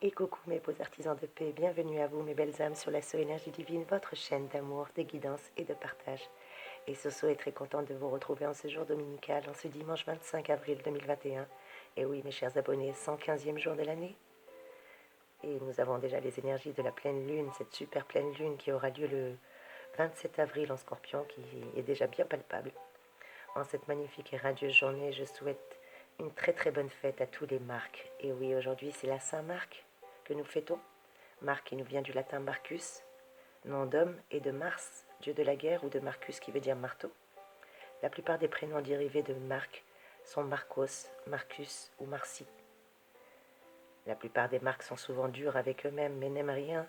Et coucou mes beaux artisans de paix, bienvenue à vous mes belles âmes sur la Énergie Divine, votre chaîne d'amour, de guidance et de partage. Et Soso est très contente de vous retrouver en ce jour dominical, en ce dimanche 25 avril 2021. Et oui mes chers abonnés, 115e jour de l'année. Et nous avons déjà les énergies de la pleine lune, cette super pleine lune qui aura lieu le 27 avril en Scorpion, qui est déjà bien palpable. En cette magnifique et radieuse journée, je souhaite une très très bonne fête à tous les Marcs. Et oui, aujourd'hui c'est la Saint-Marc que nous fêtons. Marc qui nous vient du latin Marcus, nom d'homme, et de Mars, dieu de la guerre, ou de Marcus qui veut dire marteau. La plupart des prénoms dérivés de Marc sont Marcos, Marcus ou Marcy. La plupart des Marcs sont souvent durs avec eux-mêmes, mais n'aiment rien,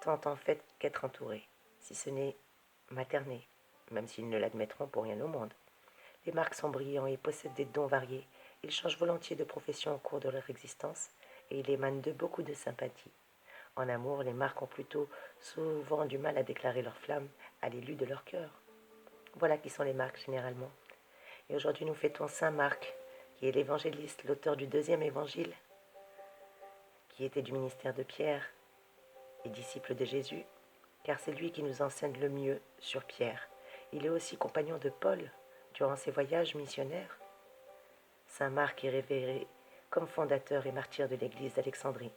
tant en fait qu'être entourés, si ce n'est maternés, même s'ils ne l'admettront pour rien au monde. Les Marcs sont brillants et possèdent des dons variés. Ils changent volontiers de profession au cours de leur existence et ils émanent de beaucoup de sympathie. En amour, les Marcs ont plutôt souvent du mal à déclarer leur flamme à l'élu de leur cœur. Voilà qui sont les Marcs généralement. Et aujourd'hui nous fêtons Saint Marc, qui est l'évangéliste, l'auteur du deuxième évangile, qui était du ministère de Pierre et disciple de Jésus, car c'est lui qui nous enseigne le mieux sur Pierre. Il est aussi compagnon de Paul durant ses voyages missionnaires. Saint Marc est révéré comme fondateur et martyr de l'église d'Alexandrie.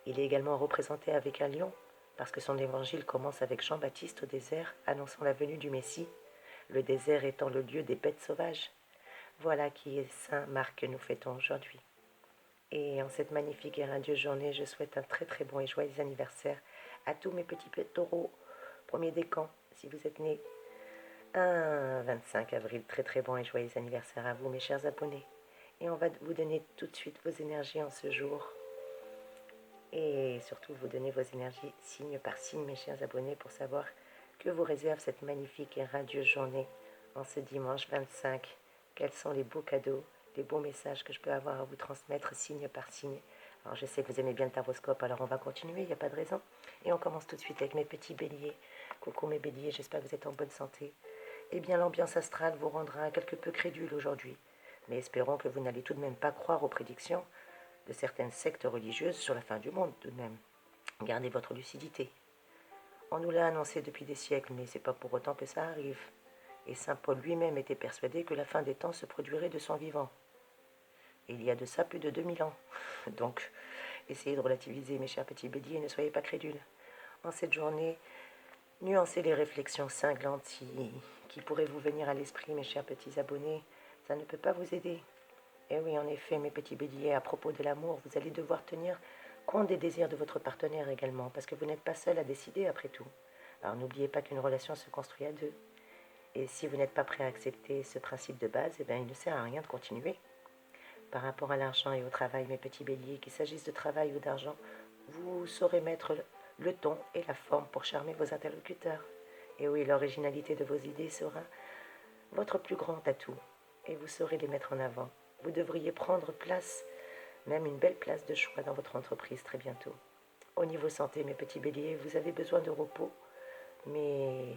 Il est également représenté avec un lion, parce que son évangile commence avec Jean-Baptiste au désert, annonçant la venue du Messie, le désert étant le lieu des bêtes sauvages. Voilà qui est Saint Marc que nous fêtons aujourd'hui. Et en cette magnifique et radieuse journée, je souhaite un très très bon et joyeux anniversaire à tous mes petits taureaux, premier décan, si vous êtes nés un 25 avril, très très bon et joyeux anniversaire à vous mes chers abonnés. Et on va vous donner tout de suite vos énergies en ce jour. Et surtout vous donner vos énergies signe par signe, mes chers abonnés, pour savoir que vous réserve cette magnifique et radieuse journée en ce dimanche 25. Quels sont les beaux cadeaux, les beaux messages que je peux avoir à vous transmettre signe par signe. Alors je sais que vous aimez bien le taroscope, alors on va continuer, il n'y a pas de raison. Et on commence tout de suite avec mes petits béliers. Coucou mes béliers, j'espère que vous êtes en bonne santé. Eh bien l'ambiance astrale vous rendra quelque peu crédule aujourd'hui. Mais espérons que vous n'allez tout de même pas croire aux prédictions de certaines sectes religieuses sur la fin du monde tout de même. Gardez votre lucidité. On nous l'a annoncé depuis des siècles, mais c'est pas pour autant que ça arrive. Et saint Paul lui-même était persuadé que la fin des temps se produirait de son vivant. Et il y a de ça plus de 2000 ans. Donc, essayez de relativiser, mes chers petits béliers, et ne soyez pas crédules. En cette journée, nuancez les réflexions cinglantes qui pourraient vous venir à l'esprit, mes chers petits abonnés. Ça ne peut pas vous aider. Et oui, en effet, mes petits béliers, à propos de l'amour, vous allez devoir tenir compte des désirs de votre partenaire également, parce que vous n'êtes pas seul à décider après tout. Alors n'oubliez pas qu'une relation se construit à deux. Et si vous n'êtes pas prêt à accepter ce principe de base, eh bien, il ne sert à rien de continuer. Par rapport à l'argent et au travail, mes petits béliers, qu'il s'agisse de travail ou d'argent, vous saurez mettre le ton et la forme pour charmer vos interlocuteurs. Et oui, l'originalité de vos idées sera votre plus grand atout, et vous saurez les mettre en avant. Vous devriez prendre place, même une belle place de choix dans votre entreprise très bientôt. Au niveau santé, mes petits béliers, vous avez besoin de repos, mais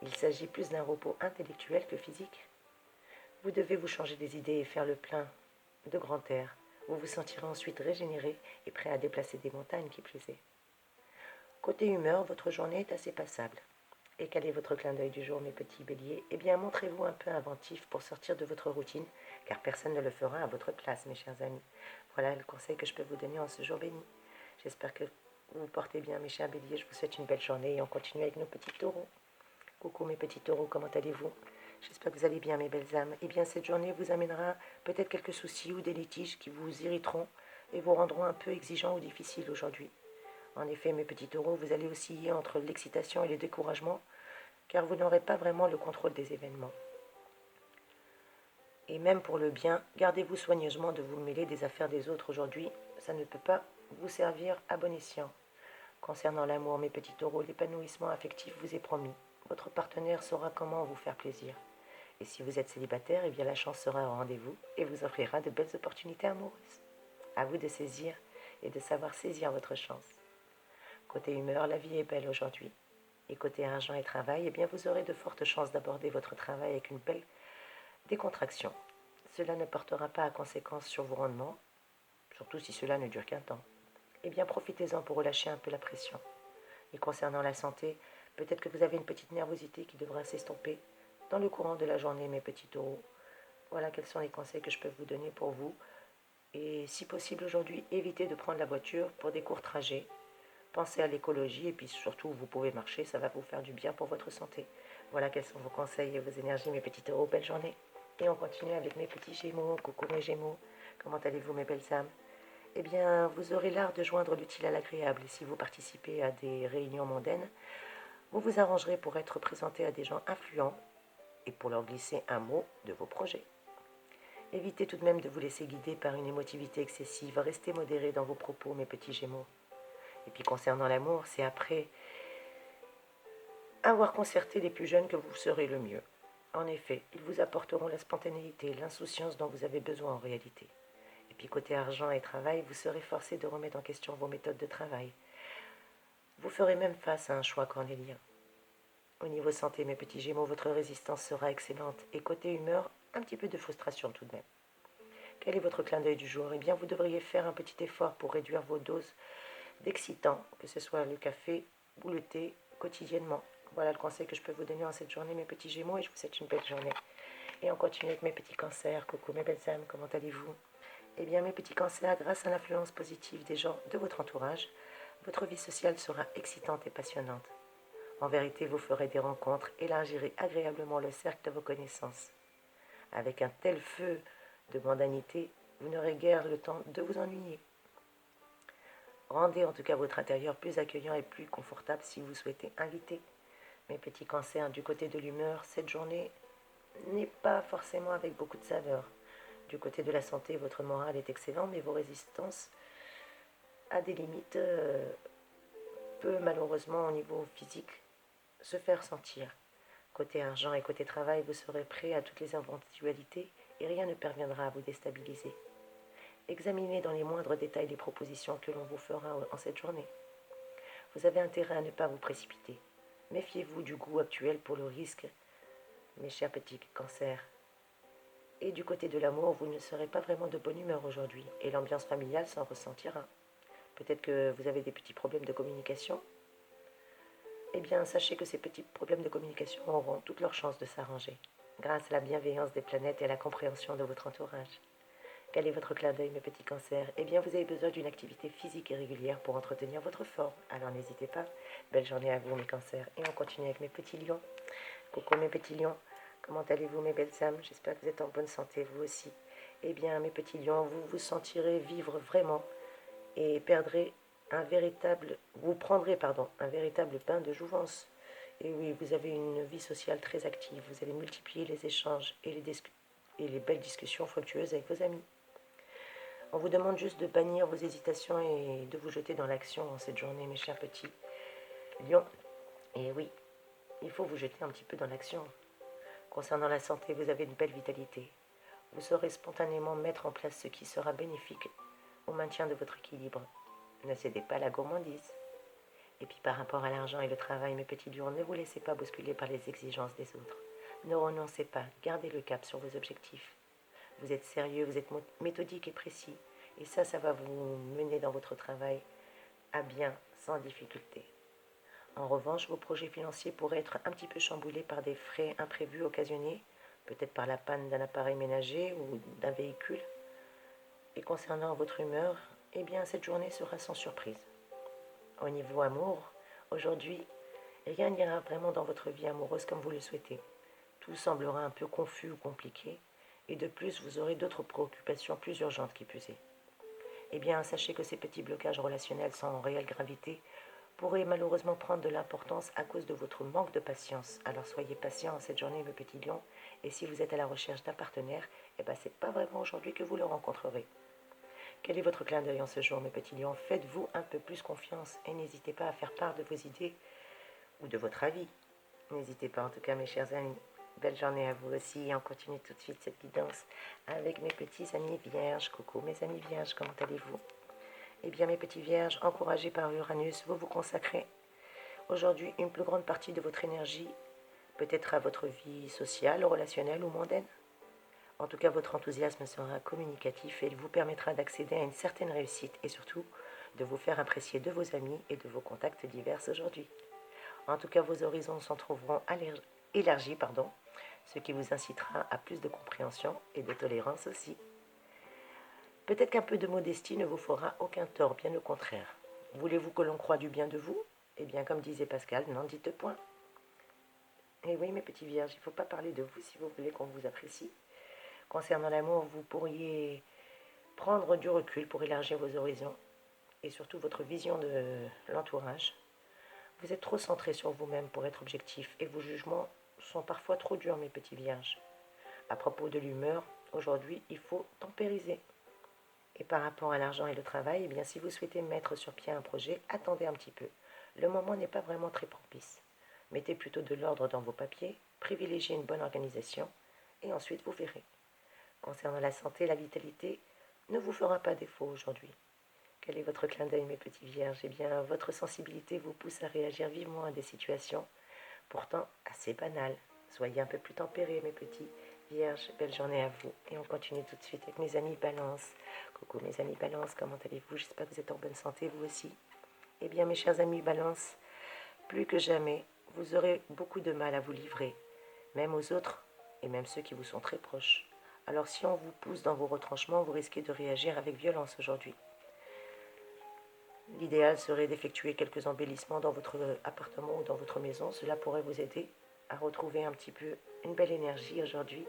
il s'agit plus d'un repos intellectuel que physique. Vous devez vous changer des idées et faire le plein de grand air. Vous vous sentirez ensuite régénéré et prêt à déplacer des montagnes qui plus est. Côté humeur, votre journée est assez passable. Et quel est votre clin d'œil du jour, mes petits béliers? Eh bien, montrez-vous un peu inventif pour sortir de votre routine, car personne ne le fera à votre place, mes chers amis. Voilà le conseil que je peux vous donner en ce jour béni. J'espère que vous vous portez bien, mes chers béliers. Je vous souhaite une belle journée et on continue avec nos petits taureaux. Coucou, mes petits taureaux, comment allez-vous? J'espère que vous allez bien, mes belles âmes. Eh bien, cette journée vous amènera peut-être quelques soucis ou des litiges qui vous irriteront et vous rendront un peu exigeants ou difficiles aujourd'hui. En effet, mes petits taureaux, vous allez osciller entre l'excitation et le découragement, car vous n'aurez pas vraiment le contrôle des événements. Et même pour le bien, gardez-vous soigneusement de vous mêler des affaires des autres aujourd'hui, ça ne peut pas vous servir à bon escient. Concernant l'amour, mes petits taureaux, l'épanouissement affectif vous est promis. Votre partenaire saura comment vous faire plaisir. Et si vous êtes célibataire, eh bien la chance sera au rendez-vous et vous offrira de belles opportunités amoureuses. À vous de saisir et de savoir saisir votre chance. Côté humeur, la vie est belle aujourd'hui. Et côté argent et travail, eh bien vous aurez de fortes chances d'aborder votre travail avec une belle décontraction. Cela ne portera pas à conséquence sur vos rendements, surtout si cela ne dure qu'un temps. eh bien profitez-en pour relâcher un peu la pression. Et concernant la santé, peut-être que vous avez une petite nervosité qui devra s'estomper dans le courant de la journée, mes petits taureaux. Voilà quels sont les conseils que je peux vous donner pour vous. Et si possible aujourd'hui, évitez de prendre la voiture pour des courts trajets. Pensez à l'écologie et puis surtout, vous pouvez marcher, ça va vous faire du bien pour votre santé. Voilà quels sont vos conseils et vos énergies, mes petits taureaux. Belle journée. Et on continue avec mes petits gémeaux. Coucou mes gémeaux. Comment allez-vous mes belles âmes? Eh bien, vous aurez l'art de joindre l'utile à l'agréable. Et si vous participez à des réunions mondaines, vous vous arrangerez pour être présenté à des gens influents et pour leur glisser un mot de vos projets. Évitez tout de même de vous laisser guider par une émotivité excessive. Restez modéré dans vos propos, mes petits gémeaux. Et puis concernant l'amour, c'est après avoir concerté les plus jeunes que vous serez le mieux. En effet, ils vous apporteront la spontanéité, l'insouciance dont vous avez besoin en réalité. Et puis côté argent et travail, vous serez forcé de remettre en question vos méthodes de travail. Vous ferez même face à un choix cornélien. Au niveau santé, mes petits gémeaux, votre résistance sera excellente. Et côté humeur, un petit peu de frustration tout de même. Quel est votre clin d'œil du jour? Eh bien, vous devriez faire un petit effort pour réduire vos doses d'excitants, que ce soit le café ou le thé, quotidiennement. Voilà le conseil que je peux vous donner en cette journée, mes petits gémeaux, et je vous souhaite une belle journée. Et on continue avec mes petits cancers. Coucou mes belles âmes, comment allez-vous? Eh bien, mes petits cancers, grâce à l'influence positive des gens de votre entourage, votre vie sociale sera excitante et passionnante. En vérité, vous ferez des rencontres, élargirez agréablement le cercle de vos connaissances. Avec un tel feu de mondanité, vous n'aurez guère le temps de vous ennuyer. Rendez en tout cas votre intérieur plus accueillant et plus confortable si vous souhaitez inviter. Mes petits cancers, du côté de l'humeur, cette journée n'est pas forcément avec beaucoup de saveur. Du côté de la santé, votre morale est excellent, mais vos résistances à des limites peut malheureusement au niveau physique se faire sentir. Côté argent et côté travail, vous serez prêt à toutes les éventualités et rien ne parviendra à vous déstabiliser. Examinez dans les moindres détails les propositions que l'on vous fera en cette journée. Vous avez intérêt à ne pas vous précipiter. Méfiez-vous du goût actuel pour le risque, mes chers petits cancers. Et du côté de l'amour, vous ne serez pas vraiment de bonne humeur aujourd'hui, et l'ambiance familiale s'en ressentira. Peut-être que vous avez des petits problèmes de communication. Eh bien, sachez que ces petits problèmes de communication auront toutes leurs chances de s'arranger, grâce à la bienveillance des planètes et à la compréhension de votre entourage. Quel est votre clin d'œil, mes petits cancers? Eh bien, vous avez besoin d'une activité physique et régulière pour entretenir votre forme. Alors n'hésitez pas. Belle journée à vous, mes cancers. Et on continue avec mes petits lions. Coucou, mes petits lions. Comment allez-vous, mes belles âmes? J'espère que vous êtes en bonne santé, vous aussi. Eh bien, mes petits lions, vous vous sentirez vivre vraiment et vous prendrez un véritable bain de jouvence. Et oui, vous avez une vie sociale très active. Vous allez multiplier les échanges et les belles discussions fructueuses avec vos amis. On vous demande juste de bannir vos hésitations et de vous jeter dans l'action en cette journée, mes chers petits lions. Et oui, il faut vous jeter un petit peu dans l'action. Concernant la santé, vous avez une belle vitalité. Vous saurez spontanément mettre en place ce qui sera bénéfique au maintien de votre équilibre. Ne cédez pas à la gourmandise. Et puis par rapport à l'argent et le travail, mes petits lions, ne vous laissez pas bousculer par les exigences des autres. Ne renoncez pas, gardez le cap sur vos objectifs. Vous êtes sérieux, vous êtes méthodique et précis. Et ça va vous mener dans votre travail à bien, sans difficulté. En revanche, vos projets financiers pourraient être un petit peu chamboulés par des frais imprévus occasionnés, peut-être par la panne d'un appareil ménager ou d'un véhicule. Et concernant votre humeur, eh bien cette journée sera sans surprise. Au niveau amour, aujourd'hui, rien n'ira vraiment dans votre vie amoureuse comme vous le souhaitez. Tout semblera un peu confus ou compliqué, et de plus, vous aurez d'autres préoccupations plus urgentes qui plus est. Eh bien, sachez que ces petits blocages relationnels sans réelle gravité pourraient malheureusement prendre de l'importance à cause de votre manque de patience. Alors soyez patient en cette journée, mes petits lions, et si vous êtes à la recherche d'un partenaire, eh bien, c'est pas vraiment aujourd'hui que vous le rencontrerez. Quel est votre clin d'œil en ce jour, mes petits lions? Faites-vous un peu plus confiance et n'hésitez pas à faire part de vos idées ou de votre avis. N'hésitez pas en tout cas, mes chers amis. Belle journée à vous aussi et on continue tout de suite cette guidance avec mes petits amis vierges. Coucou mes amis vierges, comment allez-vous? Eh bien mes petits vierges, encouragés par Uranus, vous vous consacrez aujourd'hui une plus grande partie de votre énergie, peut-être à votre vie sociale, relationnelle ou mondaine. En tout cas, votre enthousiasme sera communicatif et il vous permettra d'accéder à une certaine réussite et surtout de vous faire apprécier de vos amis et de vos contacts divers aujourd'hui. En tout cas, vos horizons s'en trouveront élargis, ce qui vous incitera à plus de compréhension et de tolérance aussi. Peut-être qu'un peu de modestie ne vous fera aucun tort, bien au contraire. Voulez-vous que l'on croie du bien de vous? Eh bien, comme disait Pascal, n'en dites point. Et oui, mes petits vierges, il ne faut pas parler de vous si vous voulez qu'on vous apprécie. Concernant l'amour, vous pourriez prendre du recul pour élargir vos horizons et surtout votre vision de l'entourage. Vous êtes trop centré sur vous-même pour être objectif et vos jugements sont parfois trop durs, mes petits vierges. À propos de l'humeur, aujourd'hui, il faut tempériser. Et par rapport à l'argent et le travail, eh bien, si vous souhaitez mettre sur pied un projet, attendez un petit peu. Le moment n'est pas vraiment très propice. Mettez plutôt de l'ordre dans vos papiers, privilégiez une bonne organisation et ensuite vous verrez. Concernant la santé, la vitalité ne vous fera pas défaut aujourd'hui. Quel est votre clin d'œil, mes petits vierges? Eh bien, votre sensibilité vous pousse à réagir vivement à des situations pourtant assez banales. Soyez un peu plus tempérés, mes petits vierges. Belle journée à vous. Et on continue tout de suite avec mes amis Balance. Coucou mes amis Balance, comment allez-vous? J'espère que vous êtes en bonne santé, vous aussi. Eh bien, mes chers amis Balance, plus que jamais, vous aurez beaucoup de mal à vous livrer, même aux autres et même ceux qui vous sont très proches. Alors si on vous pousse dans vos retranchements, vous risquez de réagir avec violence aujourd'hui. L'idéal serait d'effectuer quelques embellissements dans votre appartement ou dans votre maison. Cela pourrait vous aider à retrouver un petit peu une belle énergie aujourd'hui.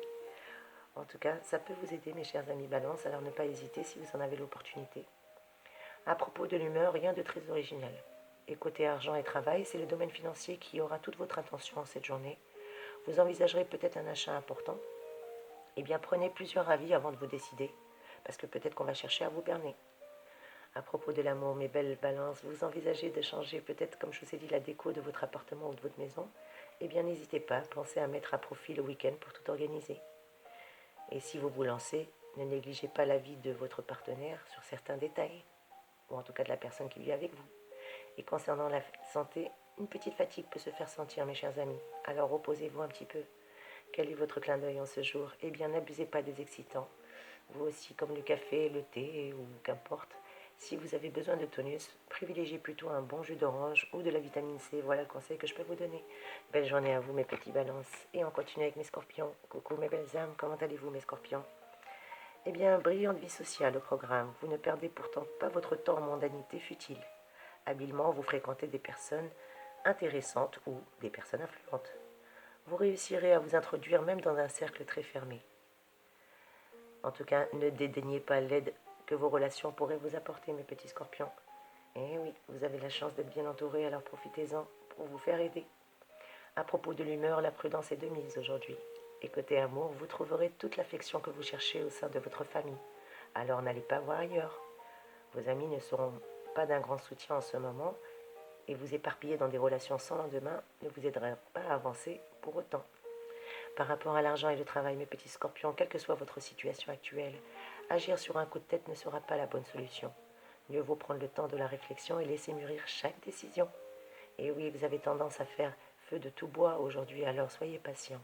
En tout cas, ça peut vous aider, mes chers amis Balance, alors ne pas hésiter si vous en avez l'opportunité. À propos de l'humeur, rien de très original. Et côté argent et travail, c'est le domaine financier qui aura toute votre attention en cette journée. Vous envisagerez peut-être un achat important. Eh bien, prenez plusieurs avis avant de vous décider, parce que peut-être qu'on va chercher à vous berner. À propos de l'amour, mes belles balances, vous envisagez de changer peut-être, comme je vous ai dit, la déco de votre appartement ou de votre maison? Eh bien, n'hésitez pas, pensez à mettre à profit le week-end pour tout organiser. Et si vous vous lancez, ne négligez pas l'avis de votre partenaire sur certains détails, ou en tout cas de la personne qui vit avec vous. Et concernant la santé, une petite fatigue peut se faire sentir, mes chers amis. Alors reposez-vous un petit peu. Quel est votre clin d'œil en ce jour? Eh bien, n'abusez pas des excitants. Vous aussi, comme le café, le thé ou qu'importe. Si vous avez besoin de tonus, privilégiez plutôt un bon jus d'orange ou de la vitamine C. Voilà le conseil que je peux vous donner. Belle journée à vous, mes petits balances. Et on continue avec mes scorpions. Coucou mes belles âmes, comment allez-vous, mes scorpions? Eh bien, brillante vie sociale au programme. Vous ne perdez pourtant pas votre temps en mondanité futile. Habilement, vous fréquentez des personnes intéressantes ou des personnes influentes. Vous réussirez à vous introduire même dans un cercle très fermé. En tout cas, ne dédaignez pas l'aide que vos relations pourraient vous apporter, mes petits scorpions. Eh oui, vous avez la chance d'être bien entouré, alors profitez-en pour vous faire aider. À propos de l'humeur, la prudence est de mise aujourd'hui. Et côté amour, vous trouverez toute l'affection que vous cherchez au sein de votre famille. Alors n'allez pas voir ailleurs. Vos amis ne seront pas d'un grand soutien en ce moment, et vous éparpiller dans des relations sans lendemain ne vous aidera pas à avancer pour autant. Par rapport à l'argent et le travail, mes petits scorpions, quelle que soit votre situation actuelle, agir sur un coup de tête ne sera pas la bonne solution. Mieux vaut prendre le temps de la réflexion et laisser mûrir chaque décision. Et oui, vous avez tendance à faire feu de tout bois aujourd'hui, alors soyez patient.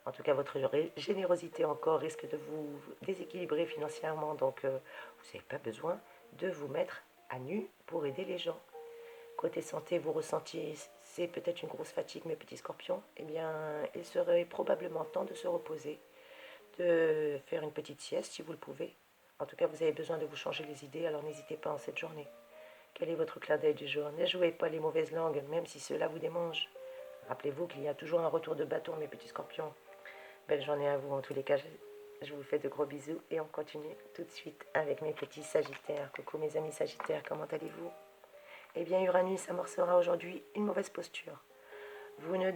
En tout cas, votre générosité encore risque de vous déséquilibrer financièrement, donc vous n'avez pas besoin de vous mettre à nu pour aider les gens. Côté santé, vous ressentiez c'est peut-être une grosse fatigue, mes petits scorpions. Eh bien, il serait probablement temps de se reposer, de faire une petite sieste si vous le pouvez. En tout cas, vous avez besoin de vous changer les idées, alors n'hésitez pas en cette journée. Quel est votre clin d'œil du jour? Ne jouez pas les mauvaises langues, même si cela vous démange. Rappelez-vous qu'il y a toujours un retour de bâton, mes petits scorpions. Belle journée à vous, en tous les cas. Je vous fais de gros bisous et on continue tout de suite avec mes petits sagittaires. Coucou mes amis sagittaires, comment allez-vous? Eh bien, Uranus amorcera aujourd'hui une mauvaise posture. Vous ne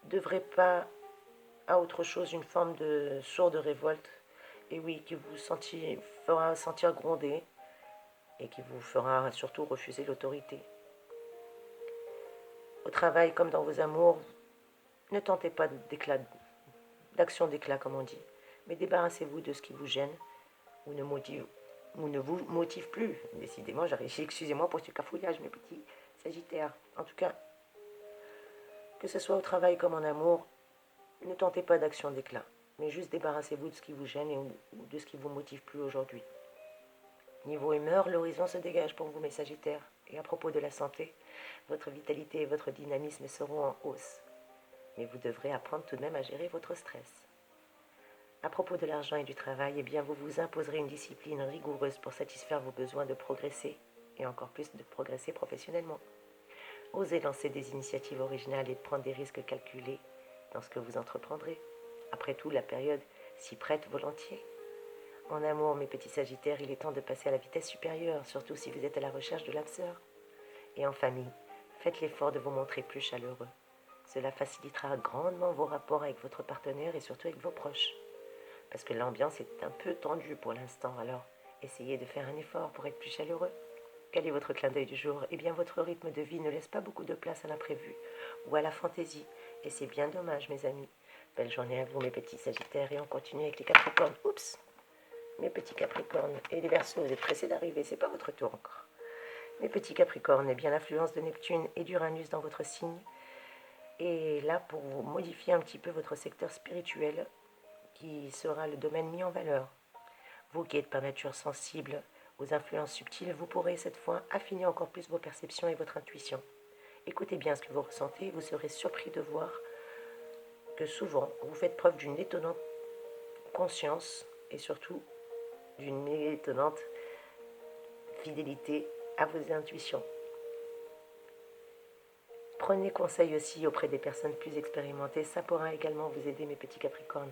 devrez pas à autre chose une forme de sourde révolte, et oui, qui vous fera sentir gronder, et qui vous fera surtout refuser l'autorité. Au travail comme dans vos amours, ne tentez pas d'action d'éclat comme on dit, mais débarrassez-vous de ce qui vous gêne ou ne vous motive plus. Décidément, excusez-moi pour ce cafouillage, mes petits sagittaires. En tout cas, que ce soit au travail comme en amour, ne tentez pas d'action d'éclat, mais juste débarrassez-vous de ce qui vous gêne ou de ce qui vous motive plus aujourd'hui. Niveau humeur, l'horizon se dégage pour vous, mes Sagittaires. Et à propos de la santé, votre vitalité et votre dynamisme seront en hausse. Mais vous devrez apprendre tout de même à gérer votre stress. À propos de l'argent et du travail, eh bien, vous vous imposerez une discipline rigoureuse pour satisfaire vos besoins de progresser, et encore plus de progresser professionnellement. Osez lancer des initiatives originales et prendre des risques calculés dans ce que vous entreprendrez. Après tout, la période s'y prête volontiers. En amour, mes petits Sagittaires, il est temps de passer à la vitesse supérieure, surtout si vous êtes à la recherche de l'âme sœur. Et en famille, faites l'effort de vous montrer plus chaleureux. Cela facilitera grandement vos rapports avec votre partenaire et surtout avec vos proches. Parce que l'ambiance est un peu tendue pour l'instant, alors essayez de faire un effort pour être plus chaleureux. Quel est votre clin d'œil du jour? Eh bien, votre rythme de vie ne laisse pas beaucoup de place à l'imprévu ou à la fantaisie, et c'est bien dommage, mes amis. Belle journée à vous, mes petits Sagittaires, et on continue avec les Capricornes. Oups! Mes petits Capricornes et les Verseaux, vous êtes pressés d'arriver, c'est pas votre tour encore. Mes petits Capricornes, eh bien l'influence de Neptune et d'Uranus dans votre signe est là pour vous modifier un petit peu votre secteur spirituel qui sera le domaine mis en valeur. Vous qui êtes par nature sensible aux influences subtiles, vous pourrez cette fois affiner encore plus vos perceptions et votre intuition. Écoutez bien ce que vous ressentez, vous serez surpris de voir que souvent vous faites preuve d'une étonnante conscience et surtout d'une étonnante fidélité à vos intuitions. Prenez conseil aussi auprès des personnes plus expérimentées, ça pourra également vous aider, mes petits Capricornes.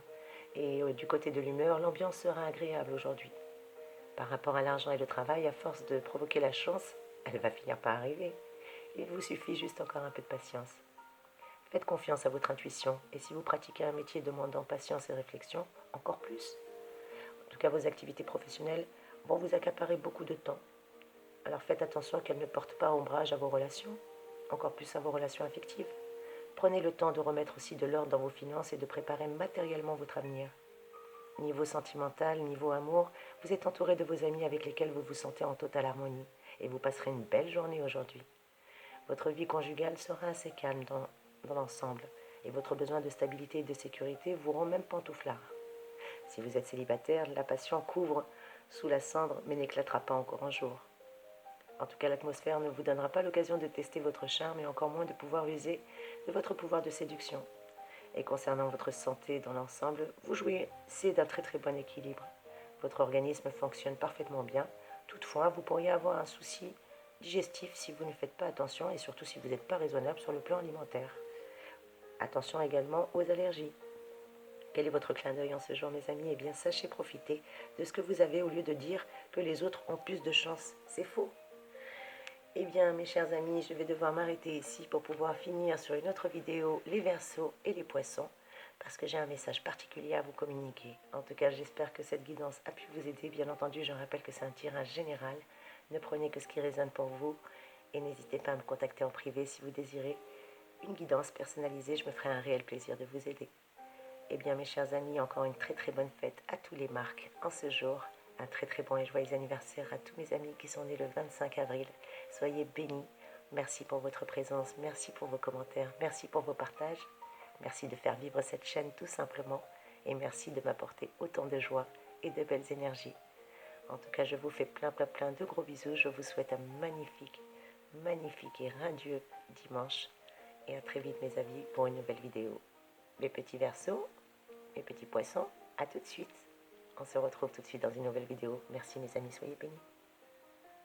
Et du côté de l'humeur, l'ambiance sera agréable aujourd'hui. Par rapport à l'argent et le travail, à force de provoquer la chance, elle va finir par arriver. Il vous suffit juste encore un peu de patience. Faites confiance à votre intuition, et si vous pratiquez un métier demandant patience et réflexion, encore plus. En tout cas, vos activités professionnelles vont vous accaparer beaucoup de temps. Alors faites attention qu'elles ne portent pas ombrage à vos relations, encore plus à vos relations affectives. Prenez le temps de remettre aussi de l'ordre dans vos finances et de préparer matériellement votre avenir. Niveau sentimental, niveau amour, vous êtes entouré de vos amis avec lesquels vous vous sentez en totale harmonie et vous passerez une belle journée aujourd'hui. Votre vie conjugale sera assez calme dans l'ensemble et votre besoin de stabilité et de sécurité vous rend même pantouflard. Si vous êtes célibataire, la passion couvre sous la cendre mais n'éclatera pas encore un jour. En tout cas, l'atmosphère ne vous donnera pas l'occasion de tester votre charme et encore moins de pouvoir user de votre pouvoir de séduction. Et concernant votre santé dans l'ensemble, vous jouissez d'un très très bon équilibre. Votre organisme fonctionne parfaitement bien. Toutefois, vous pourriez avoir un souci digestif si vous ne faites pas attention et surtout si vous n'êtes pas raisonnable sur le plan alimentaire. Attention également aux allergies. Quel est votre clin d'œil en ce jour, mes amis? Eh bien, sachez profiter de ce que vous avez au lieu de dire que les autres ont plus de chance. C'est faux. Eh bien, mes chers amis, je vais devoir m'arrêter ici pour pouvoir finir sur une autre vidéo, les Verseaux et les Poissons, parce que j'ai un message particulier à vous communiquer. En tout cas, j'espère que cette guidance a pu vous aider. Bien entendu, je rappelle que c'est un tirage général. Ne prenez que ce qui résonne pour vous et n'hésitez pas à me contacter en privé si vous désirez une guidance personnalisée. Je me ferai un réel plaisir de vous aider. Eh bien, mes chers amis, encore une très très bonne fête à tous les marques en ce jour. Un très très bon et joyeux anniversaire à tous mes amis qui sont nés le 25 avril. Soyez bénis. Merci pour votre présence, merci pour vos commentaires, merci pour vos partages. Merci de faire vivre cette chaîne tout simplement et merci de m'apporter autant de joie et de belles énergies. En tout cas, je vous fais plein de gros bisous. Je vous souhaite un magnifique et radieux dimanche. Et à très vite, mes amis, pour une nouvelle vidéo. Mes petits Verseaux, mes petits Poissons, à tout de suite. On se retrouve tout de suite dans une nouvelle vidéo. Merci mes amis, soyez bénis.